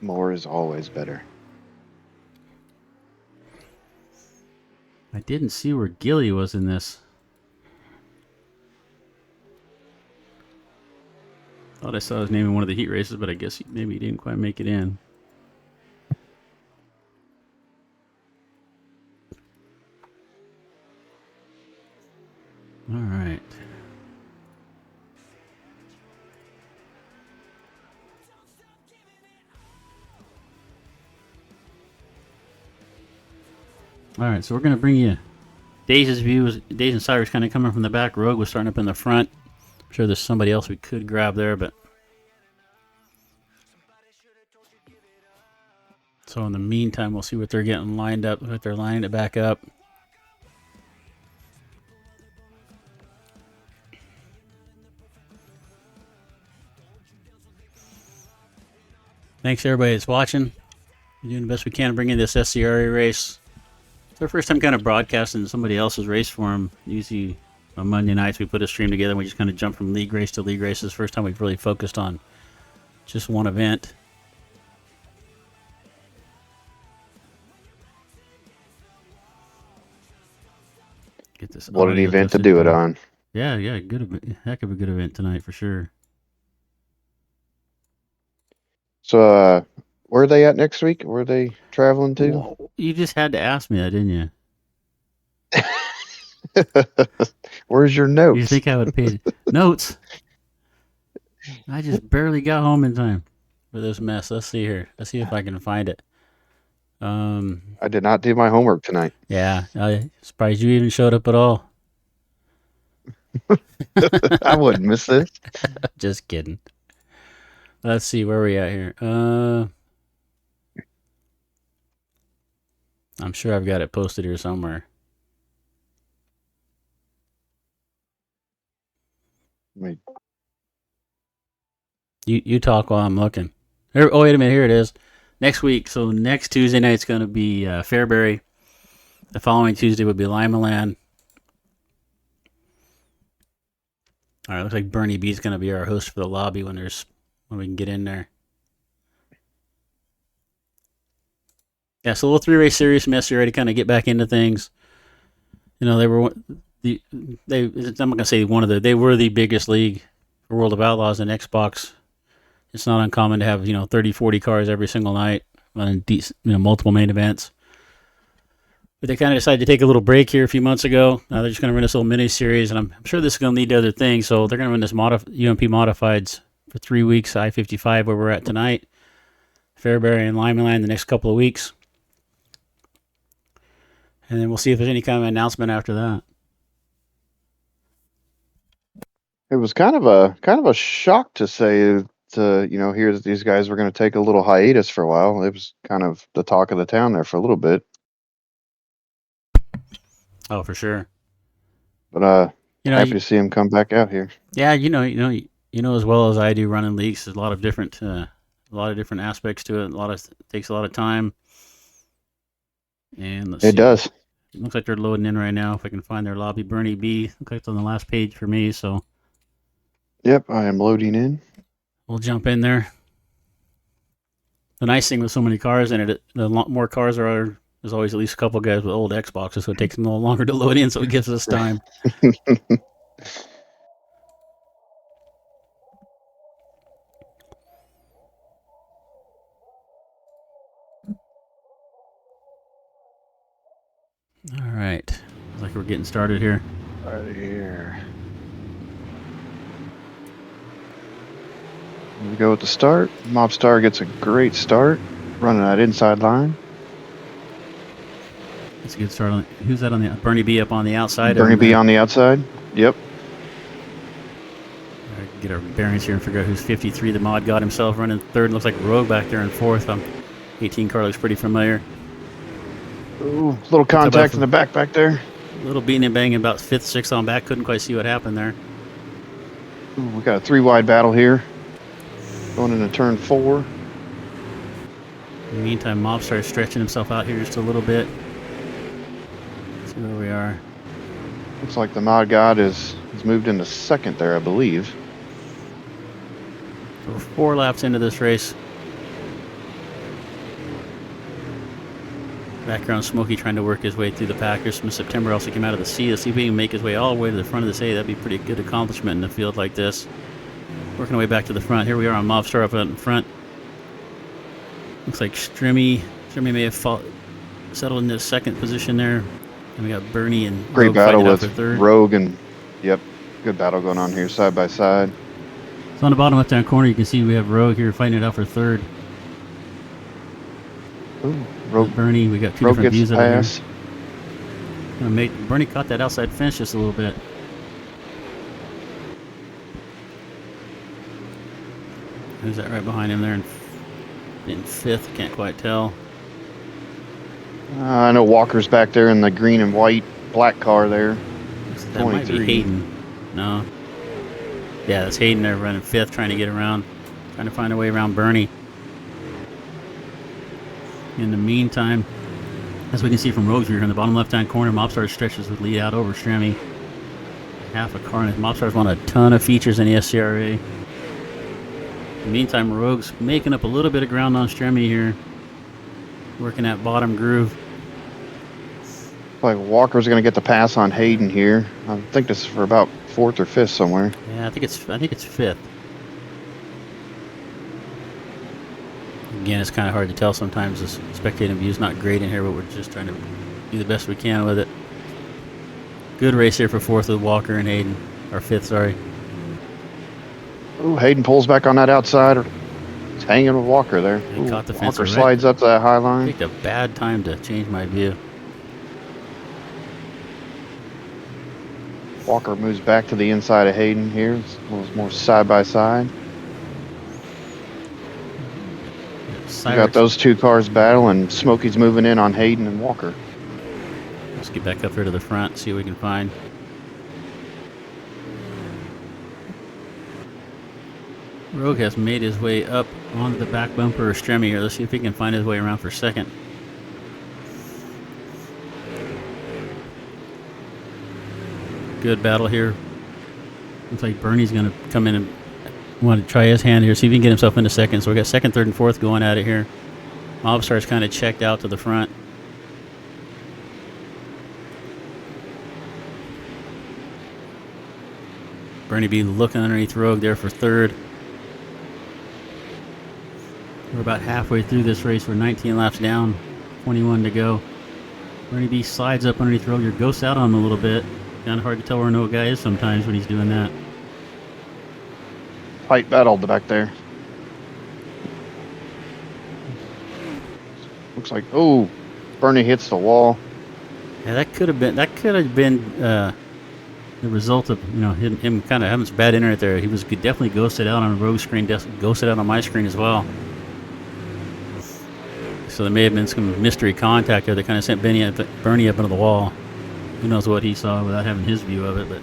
More is always better. I didn't see where Gilly was in this. Thought I saw his name in one of the heat races, but I guess maybe he didn't quite make it in. All right. All right, so we're going to bring you Daze's view. Daze and Cyrus kind of coming from the back. Rogue was starting up in the front. I'm sure there's somebody else we could grab there, but... So in the meantime, we'll see what they're getting lined up, what they're lining it back up. Thanks everybody that's watching. We're doing the best we can to bring in this SCRA race. It's our first time kind of broadcasting somebody else's race for them. Usually on Monday nights we put a stream together and we just kind of jump from league race to league race. It's the first time we've really focused on just one event. Get this. What an event to do it on. Yeah, good, heck of a good event tonight for sure. So, where are they at next week? Where are they traveling to? Whoa, you just had to ask me that, didn't you? Where's your notes? You think I would pay notes? I just barely got home in time for this mess. Let's see here. Let's see if I can find it. I did not do my homework tonight. Yeah, I'm surprised you even showed up at all. I wouldn't miss this. Just kidding. Let's see, where are we at here? I'm sure I've got it posted here somewhere. Wait. You talk while I'm looking. Here, oh, wait a minute. Here it is. Next week. So next Tuesday night is going to be Fairbury. The following Tuesday would be Limaland. All right, looks like Bernie B is going to be our host for the lobby when we can get in there. Yeah, so a little 3-race series from SCRA to kind of get back into things. You know, they were I'm not gonna say they were the biggest league for World of Outlaws and Xbox. It's not uncommon to have 30, 40 cars every single night on multiple main events. But they kind of decided to take a little break here a few months ago. Now they're just going to run this little mini series, and I'm sure this is going to lead to other things. So they're going to run this UMP Modifieds for 3 weeks. I-55 where we're at tonight, Fairbury and Limaland the next couple of weeks, and then we'll see if there's any kind of announcement after that. It was kind of a shock to say here that these guys were going to take a little hiatus for a while. It was kind of the talk of the town there for a little bit. Oh, for sure. But happy to see him come back out here. Yeah, you know as well as I do running leagues. There's a lot of different aspects to it. It takes a lot of time. And let's see. It does. It looks like they're loading in right now. If I can find their lobby, Bernie B. Looks like it's on the last page for me. So. Yep, I am loading in. We'll jump in there. The nice thing with so many cars in it, the more cars there's always at least a couple guys with old Xboxes, so it takes them a little longer to load in, so it gives us time. All right. Looks like we're getting started here. Right here. Here we go with the start. Mobstar gets a great start, running that inside line. That's a good start. Who's that on the Bernie B up on the outside? Bernie B on the outside. Yep. Get our bearings here and figure out who's 53. The mod got himself running third. Looks like Rogue back there in fourth. 18 car looks pretty familiar. Ooh, little contact in the back there. A little beating and banging about fifth, sixth on back. Couldn't quite see what happened there. Ooh, we got a 3-wide battle here. Going into turn 4. In the meantime, Mob starts stretching himself out here just a little bit. Let's see where we are. Looks like the mod god is moved into second there, I believe. So we're 4 laps into this race. Background Smokey trying to work his way through the Packers from September. Also came out of the C. Let's see if he can make his way all the way to the front of this A. That'd be a pretty good accomplishment in a field like this. Working our way back to the front. Here we are on Mobstar up in front. Looks like Strimmy may have settled into second position there. And we got Bernie and great Rogue battle with third. Rogue and yep, good battle going on here side by side. So on the bottom left-hand corner, you can see we have Rogue here fighting it out for third. Ooh, Rogue, Bernie, we got 2 Rogue different views of it here. Bernie caught that outside fence just a little bit. Who's that right behind him there in fifth? Can't quite tell. I know Walker's back there in the green and white black car there. That might be Hayden. No. Yeah, that's Hayden there running fifth, trying to get around, trying to find a way around Bernie. In the meantime, as we can see from Rogue's view here in the bottom left-hand corner, Mobstar stretches with lead out over Strammy. Half a car, and Mobstar's won a ton of features in the SCRA. In the meantime, Rogue's making up a little bit of ground on Strammy here, working that bottom groove. Like Walker's going to get the pass on Hayden here. I think this is for about 4th or 5th somewhere. Yeah, I think it's fifth. Again, it's kind of hard to tell sometimes. The spectating view is not great in here, but we're just trying to do the best we can with it. Good race here for fourth with Walker and Hayden, or fifth, sorry. Ooh, Hayden pulls back on that outside. He's hanging with Walker there. He caught the fence. Walker slides up to that high line. Picked a bad time to change my view. Walker moves back to the inside of Hayden here. It's a little more side by side. We got those 2 cars battling. Smokey's moving in on Hayden and Walker. Let's get back up here to the front, see what we can find. Rogue has made his way up onto the back bumper of Strammy here. Let's see if he can find his way around for second. Good battle here. Looks like Bernie's going to come in and want to try his hand here, see if he can get himself into second. So we got second, third, and fourth going at it here. Mobstar's kind of checked out to the front. Bernie B looking underneath Rogue there for third. We're about halfway through this race. We're 19 laps down, 21 to go. Bernie B slides up underneath Rogue here, ghosts out on him a little bit. Kind of hard to tell where no guy is sometimes when he's doing that. Tight battle back there. Looks like Bernie hits the wall. Yeah, that could have been the result of him kind of having some bad internet there. He was definitely ghosted out on Rogue's screen, ghosted out on my screen as well. So there may have been some mystery contact there that kind of sent Bernie up into the wall. Who knows what he saw without having his view of it, but.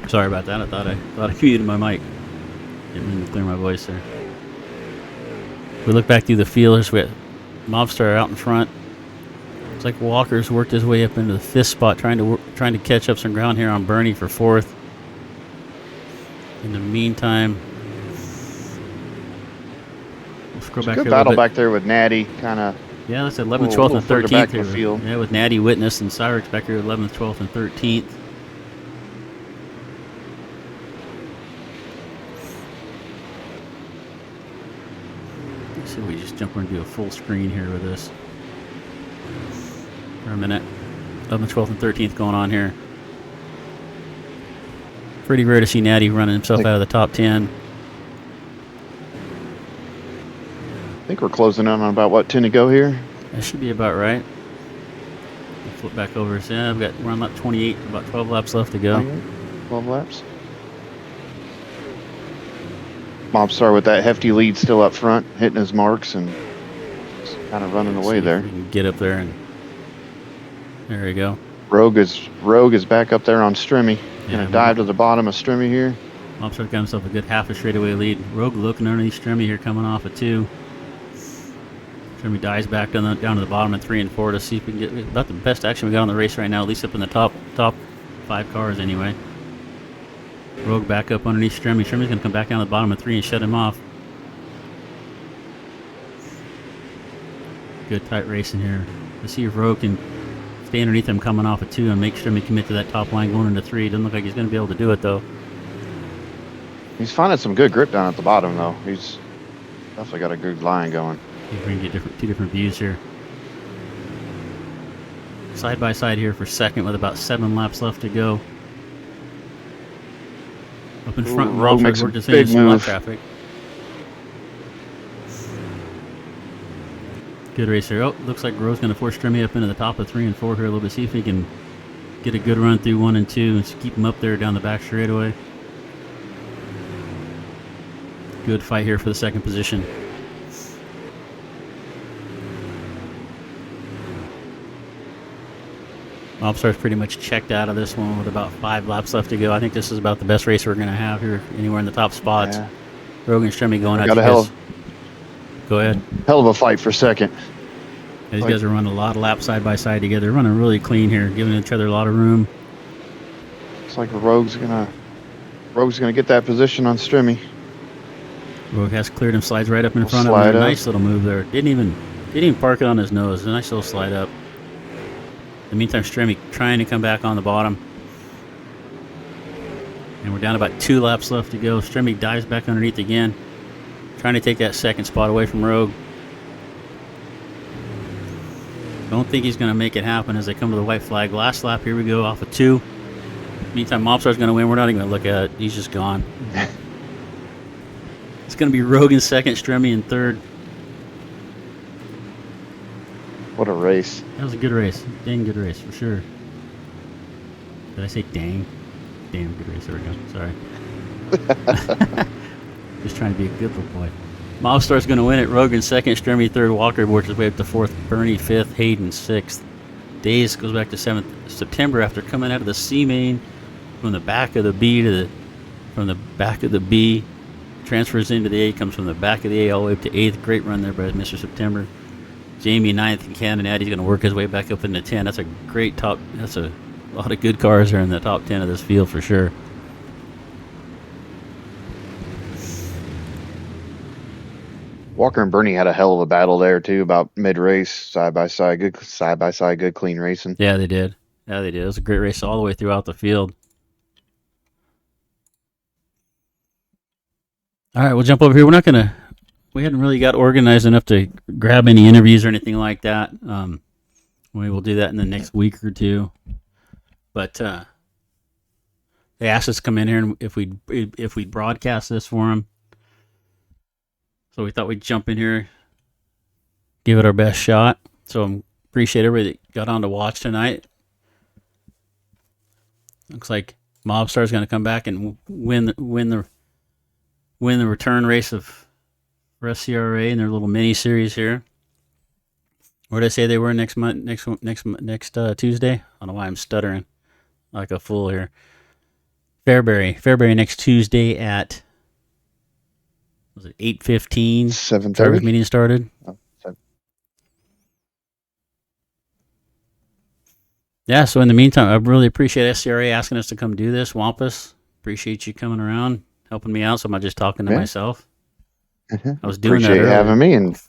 Sorry about that. I thought I muted my mic. Didn't mean to clear my voice there. We look back through the field. We got Mobstar out in front. Looks like Walker's worked his way up into the fifth spot, trying to catch up some ground here on Bernie for fourth. In the meantime, we'll scroll back good here battle back there with Natty, kind of. Yeah, that's 11th, 12th, and 13th here. Field. Yeah, with Natty, Witness, and Cyrix back here, 11th, 12th, and 13th. Let's see if we just jump over and do a full screen here with this for a minute. 11th, 12th, and 13th going on here. Pretty rare to see Natty running himself out of the top 10. think we're closing in on about, what, 10 to go here? That should be about right. We'll flip back over. So yeah, we're on lap 28, about 12 laps left to go. 12 laps. Mobstar with that hefty lead still up front, hitting his marks and kind of running away there. We can get up there, and there we go. Rogue is back up there on Strimmy. Yeah, Gonna dive to the bottom of Strimmy here. Mobstar got himself a good half a straightaway lead. Rogue looking underneath Strimmy here, coming off a 2. Strimmy dives back down to the bottom of 3 and 4 to see if we can get about the best action we got on the race right now, at least up in the top 5 cars anyway. Rogue back up underneath Strimmy. Strimmy's going to come back down to the bottom of 3 and shut him off. Good tight racing here. Let's see if Rogue can stay underneath him coming off of 2 and make Strimmy commit to that top line going into 3. Doesn't look like he's going to be able to do it though. He's finding some good grip down at the bottom though. He's definitely got a good line going. We're going to get two different views here. Side by side here for second with about 7 laps left to go. Up in front, Rogue makes a big some move. traffic. Good race here. Oh, looks like Rowe's going to force Strimmy up into the top of 3 and 4 here a little bit. See if he can get a good run through 1 and 2 and keep him up there down the back straightaway. Good fight here for the second position. Mobstar's pretty much checked out of this one with about 5 laps left to go. I think this is about the best race we're going to have here, anywhere in the top spots. Yeah. Rogue and Strimmy going at Got you a hell guys. Go ahead. Hell of a fight for second. These guys are running a lot of laps side by side together. They're running really clean here, giving each other a lot of room. Looks like Rogue's gonna get that position on Strimmy. Rogue has cleared him, slides right up in front of Slide him. up. Nice little move there. Didn't even park it on his nose. A nice little slide up. In the meantime, Strimmy trying to come back on the bottom. And we're down about 2 laps left to go. Strimmy dives back underneath again, trying to take that second spot away from Rogue. Don't think he's going to make it happen as they come to the white flag. Last lap, here we go, off of 2. Meantime, Mobstar's going to win. We're not even going to look at it. He's just gone. It's going to be Rogue in second, Strimmy in third. What a race. That was a good race. Dang good race, for sure. Did I say dang? Damn good race. There we go. Sorry. Just trying to be a good little boy. Mobstar's going to win it. Rogue in second, Strimmy third. Walker works his way up to 4th. Bernie 5th. Hayden 6th. Days goes back to 7th September after coming out of the C main from the back of the B from the back of the B. Transfers into the A, comes from the back of the A all the way up to 8th. Great run there by Mr. September. Jamie 9th in Canada. He's going to work his way back up into 10. That's a great top. That's a lot of good cars there in the top 10 of this field for sure. Walker and Bernie had a hell of a battle there too, about mid-race, side by side, good clean racing. Yeah, they did. It was a great race all the way throughout the field. All right, we'll jump over here. We hadn't really got organized enough to grab any interviews or anything like that. We will do that in the next week or two. But they asked us to come in here and if we broadcast this for them. So we thought we'd jump in here, give it our best shot. So I appreciate everybody that got on to watch tonight. Looks like Mobstar's going to come back and win the return race for SCRA in their little mini series here. Where did I say they were next Tuesday? I don't know why I'm stuttering like a fool here. Fairbury next Tuesday at, was it 8:15? 7:30. Drivers meeting started. Oh, Yeah, so in the meantime, I really appreciate SCRA asking us to come do this. Wampus, appreciate you coming around, helping me out, so I'm not just talking to myself. I was doing appreciate that having me, and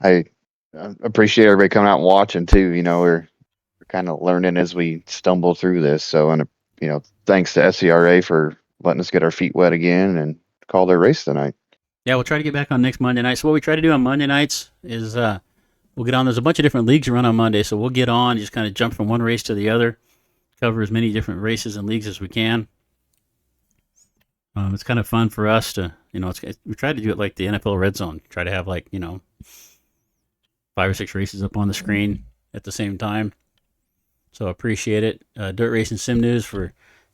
I appreciate everybody coming out and watching too. You know, we're kind of learning as we stumble through this. So, and thanks to SCRA for letting us get our feet wet again and call their race tonight. Yeah, we'll try to get back on next Monday night. So what we try to do on Monday nights is we'll get on. There's a bunch of different leagues run on Monday, so we'll get on, just kind of jump from one race to the other, cover as many different races and leagues as we can. It's kind of fun for us to, You know, we tried to do it like the NFL Red Zone. Try to have like 5 or 6 races up on the screen at the same time. So appreciate it. Dirt Racing Sim News if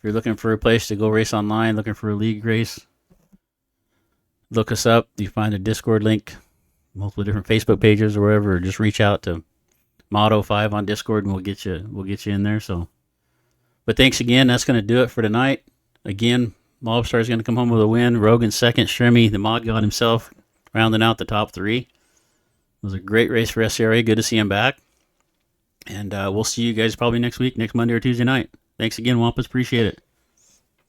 you're looking for a place to go race online, looking for a league race. Look us up. You find a Discord link, multiple different Facebook pages or wherever, or just reach out to Moto5 on Discord and we'll get you in there. So, but thanks again. That's going to do it for tonight. Again, Mobstar is going to come home with a win. Rogan second. Shrimmy, the mod god himself, rounding out the top 3. It was a great race for SCRA. Good to see him back. And we'll see you guys probably next week, next Monday or Tuesday night. Thanks again, Wampus. Appreciate it.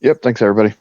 Yep. Thanks, everybody.